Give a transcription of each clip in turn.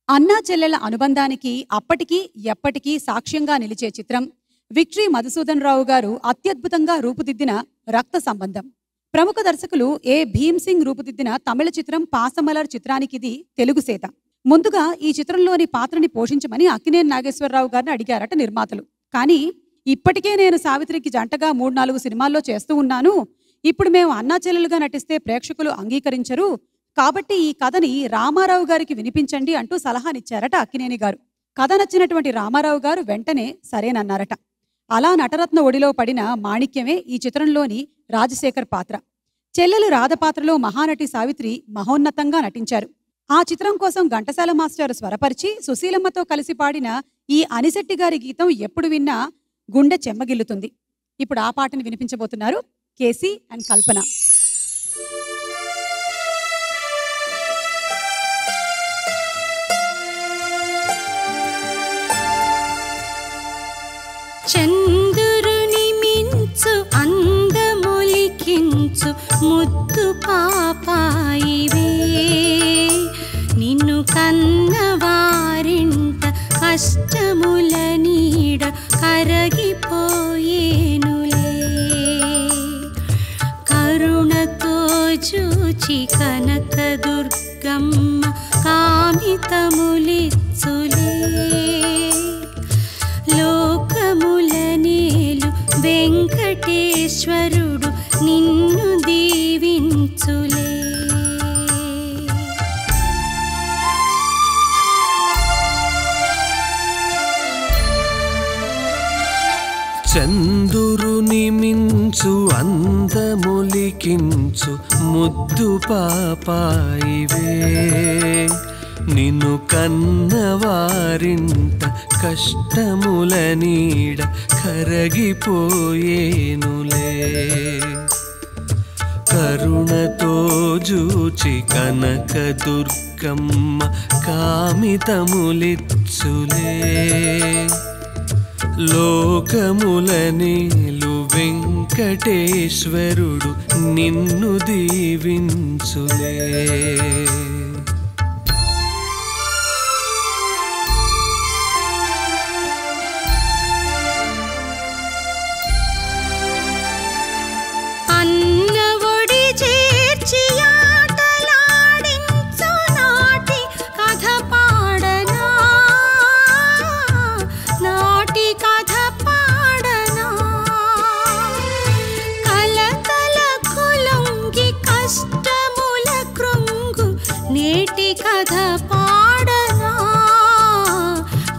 అన్నా చెల్లెల అనుబంధానికి అప్పటికీ ఎప్పటికీ సాక్ష్యంగా నిలిచే చిత్రం విక్టరీ మధుసూదన్ రావు గారు అత్యద్భుతంగా రూపుదిద్దిన రక్త సంబంధం. ప్రముఖ దర్శకులు ఏ భీమ్ సింగ్ రూపుదిద్దిన తమిళ చిత్రం పాసమలర్ చిత్రానికిది తెలుగు సేత. ముందుగా ఈ చిత్రంలోని పాత్రని పోషించమని అక్కినేని నాగేశ్వరరావు గారిని అడిగారట నిర్మాతలు. కానీ ఇప్పటికే నేను సావిత్రికి జంటగా 3-4 సినిమాల్లో చేస్తూ ఉన్నాను, ఇప్పుడు మేము అన్నా చెల్లెలుగా నటిస్తే ప్రేక్షకులు అంగీకరించరు, కాబట్టి ఈ కథని రామారావు గారికి వినిపించండి అంటూ సలహానిచ్చారట అక్కినేని గారు. కథ నచ్చినటువంటి రామారావు గారు వెంటనే సరేనన్నారట. అలా నటరత్న ఒడిలో పడిన మాణిక్యమే ఈ చిత్రంలోని రాజశేఖర్ పాత్ర. చెల్లెలు రాధ పాత్రలో మహానటి సావిత్రి మహోన్నతంగా నటించారు. ఆ చిత్రం కోసం ఘంటసాల మాస్టర్ స్వరపరిచి సుశీలమ్మతో కలిసి పాడిన ఈ అనిశెట్టి గారి గీతం ఎప్పుడు విన్నా గుండె చెమ్మగిల్లుతుంది. ఇప్పుడు ఆ పాటని వినిపించబోతున్నారు కేసీ అండ్ కల్పన. చంద్రుని మించు అందములికించు ముద్దు పాపాయివే, నిన్ను కన్నవారింట కష్టముల నీడ కరగిపోయేనులే. కరుణతో చూచి కనక దుర్గమ్మ కామితములిచ్చులే. లోకముల నేలు వెంకటేశ్వరుడు నిన్ను దీవించులే. చందురుని మించు అందములికించు ముద్దు పాపాయివే, నిన్ను కన్నవారింట కష్టముల నీడ కరగిపోయేనులే. కరుణతో జూచి కనక దుర్గమ్మ కామితములిచ్చులే. లోకముల నీలు వెంకటేశ్వరుడు నిన్ను దీవించులే. కథ పాడనా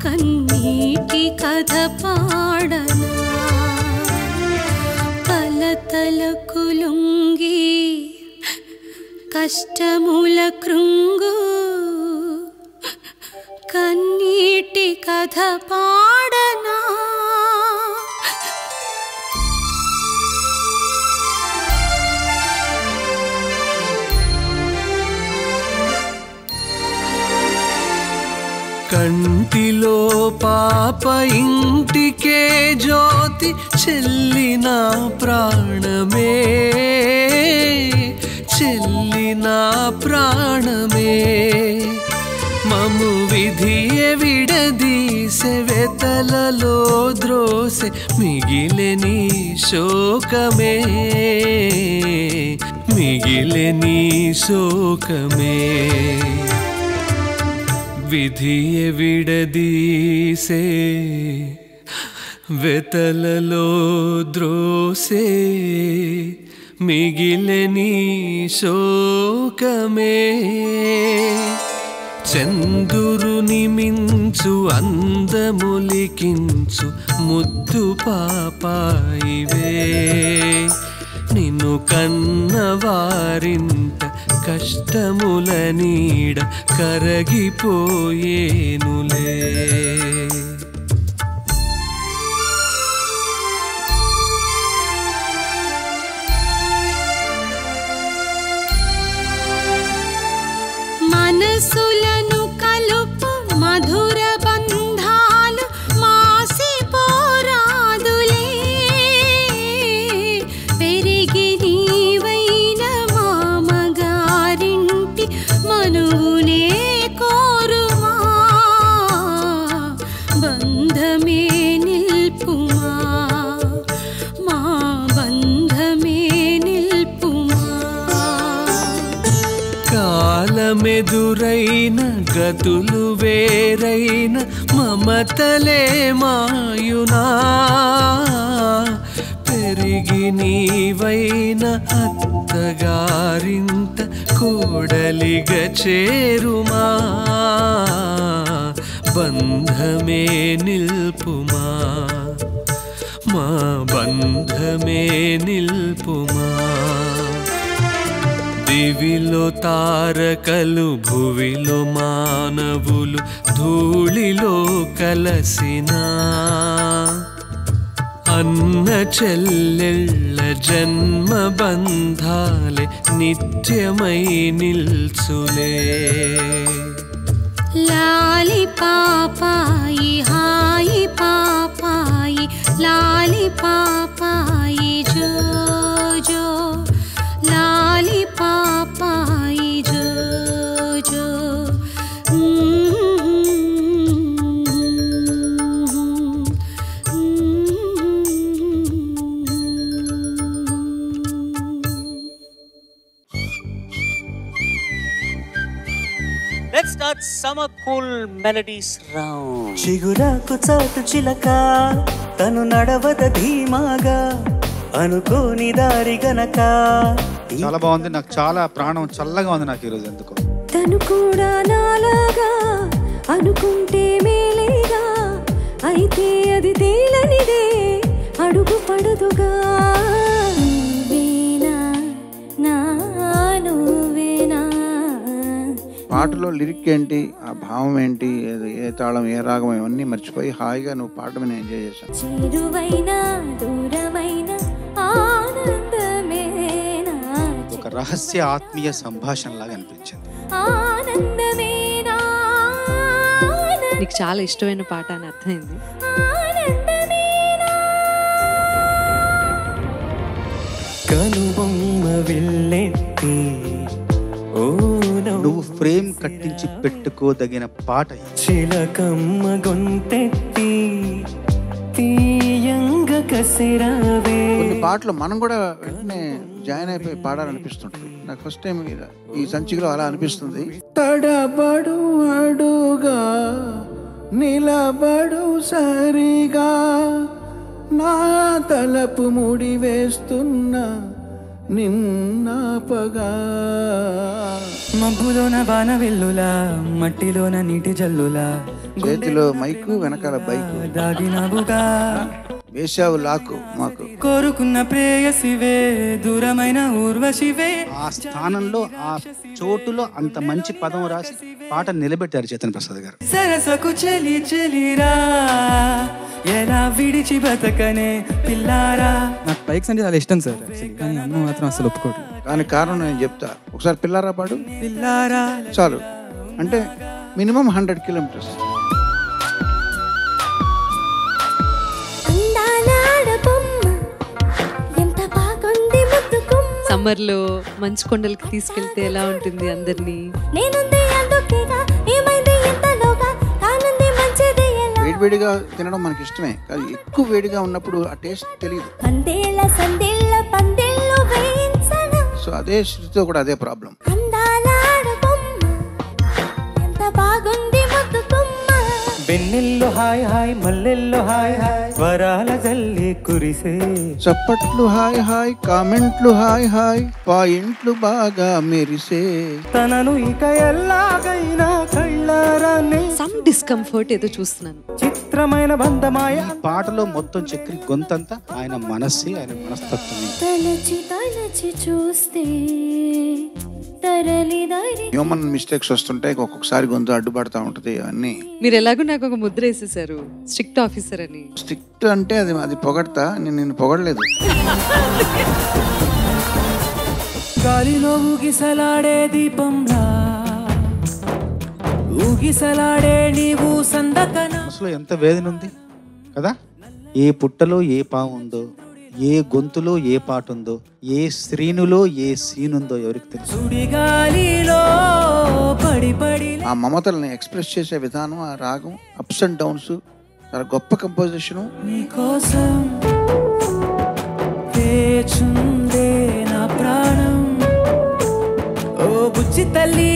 కన్నీటి కథ పాడనా, కలతలకు లొంగి కష్టముల కృంగు కన్నీటి కథ పాడనా. కంటిలో పాప ఇంటికే జ్యోతి చెల్లిన ప్రాణమే, చెల్లిన ప్రాణమే. మము విధియ విడదీసె వెతలలో ద్రోసె మిగిలెని శోకమే, మిగిలెని శోకమే. విధియ విడదీసే వెతలలో ద్రోసే మిగిలెని శోకమే. చందురుని మించు అందములికించు ముద్దు పాపాయివే, నిన్ను కన్నవారింట కష్టముల నీడ కరగిపోయేనులే. మనసులను కలుపు మధుర బంధాలు మాసిపోరాదులే. పెరిగి నీవైన మామగారింటి మనువునే కోరుమా. సురతులు వేరైన మమతలే మాయునా పెరిగి నీవైన అత్తగారింత కోడలిగా చేరుమా బంధమే నిల్పుమా మా బంధమే నిల్పుమా దివిలో తారకలు భువిలో మానవులు ధూళిలో కలసినా అన్న చెల్లెళ్ళ జన్మ బంధాలే నిత్యమై నిల్చులే లాలి పాపాయి హాయి పాపాయి లాలి పాపాయి జో జో లాలి పాపాయి జో జో Let's start summer cool melodies round. చిగురాకు చాటు చిలక తను నడవద ధీమాగా అనుకోని దారి గనక. చాలా బాగుంది. నాకు చాలా ప్రాణం చల్లగా ఉంది నాకు ఈరోజు ఎందుకో. తను కూడా నాలాగా అనుకుంటే మేలేగా అయితే అది తేలనిదే అడుగు పడదుగా. పాటలో లిరిక్ ఏంటి, ఆ భావం ఏంటి, ఏ తాళం ఏ రాగం ఇవన్నీ మర్చిపోయి హాయిగా నువ్వు పాడమని ఎంజాయ్ చేశాను. ఒక రహస్య ఆత్మీయ సంభాషణ లాగా అనిపించింది. నీకు చాలా ఇష్టమైన పాట అని అర్థమైంది. కనుబొమ్మ వెళ్ళెత్తి నువ్వు ఫ్రేమ్ కట్టించి పెట్టుకోదగిన పాట. చిలకమ్మ గొంతెత్తి తీయంగా కసిరావే. కొన్ని పాటలు మనం కూడా వెంటనే జాయిన్ అయిపోయి పాడాలనిపిస్తుంటుంది. నాకు ఫస్ట్ టైం ఈ సంచికలో అలా అనిపిస్తుంది. తడబడు అడుగా నిలబడు సరిగా నా తలపు ముడి వేస్తున్నా నిన్నాపగా. మబ్బులోన వాన వెల్లులా మట్టిలోన నీటి జల్లులా చేతిలో మైకు వెనకాల బైకు దాగినవుగా వేశావు లాకు మాకు. కోరుకున్న ప్రేయసివే దూరమైన ఊర్వశివే. ఆ స్థానంలో ఆ చోటులో అంత మంచి పదం రాసి పాట నిలబెట్టారు చేతన్ ప్రసాద్ గారు. సరసకు చెలి చెలిరా ఎలా విడిచి బతకనే పిల్లారా. నాకు బైక్స్ అంటే చాలా ఇష్టం సార్, కానీ అమ్మ మాత్రం అసలు ఒప్పుకోడు. దానికి కారణం నేను చెప్తా. ఒకసారి పిల్లారా పాడు. పిల్లారా చాలు అంటే మినిమం 100 కిలోమీటర్స్. సమ్మర్ లో మంచు కొండలకి తీసుకెళ్తే ఎలా ఉంటుంది అందరినీ? వేడివేడిగా తినడం మనకి ఇష్టమే, కానీ ఎక్కువ వేడిగా ఉన్నప్పుడు ఆ టేస్ట్ తెలియదు. సో అదే శృతితో కూడా అదే ప్రాబ్లం. వెన్నెల్లో హాయ్ హాయ్ మల్లెల్లో హాయ్ హాయ్ వరాల జల్లి కురిసే. చప్పట్లు హాయ్ హాయ్ కామెంట్లు హాయ్ హాయ్ పాయింట్లు బాగా మెరిసే. తనను ఇక ఎల్లాగైనా కళ్ళారాన్ని సమ్ డిస్కంఫర్ట్ ఏదో చూస్తున్నాను. చిత్రమైన బంధమాయ. పాటలో మొత్తం చక్రి గొంతంతా ఆయన మనస్సే, ఆయన మనస్తత్వమే. తలచి తలచి చూస్తే హ్యూమన్ మిస్టేక్స్ వస్తుంటాయి, ఒక్కొక్కసారి గొంతు అడ్డుపడతా ఉంటది. అవన్నీ మీరు ఎలాగో నాకు ఒక ముద్ర వేసేసారు, స్ట్రిక్ట్ ఆఫీసర్ అని. స్ట్రిక్ట్ అంటే అది పొగడతా, నేను పొగడలేదు. గాలిలో ఊగిసలాడే దీపంలా ఊగిసలాడే నీవు సందకన. మనసులో ఎంత వేదన ఉంది కదా. ఏ పుట్టలో ఏ పాము ఉందో, ఏ గొంతులో ఏ పాట ఉందో, ఏ శ్రీనులో ఏ సీనుందో ఎవరికి తెలుసు. ఆ మమతల్ని ఎక్స్ప్రెస్ చేసే విధానం, ఆ రాగం, అప్స్ అండ్ డౌన్స్, చాలా గొప్ప కంపోజిషన్. నీకోసం వేచుందే నా ప్రాణం ఓ బుజ్జి తల్లి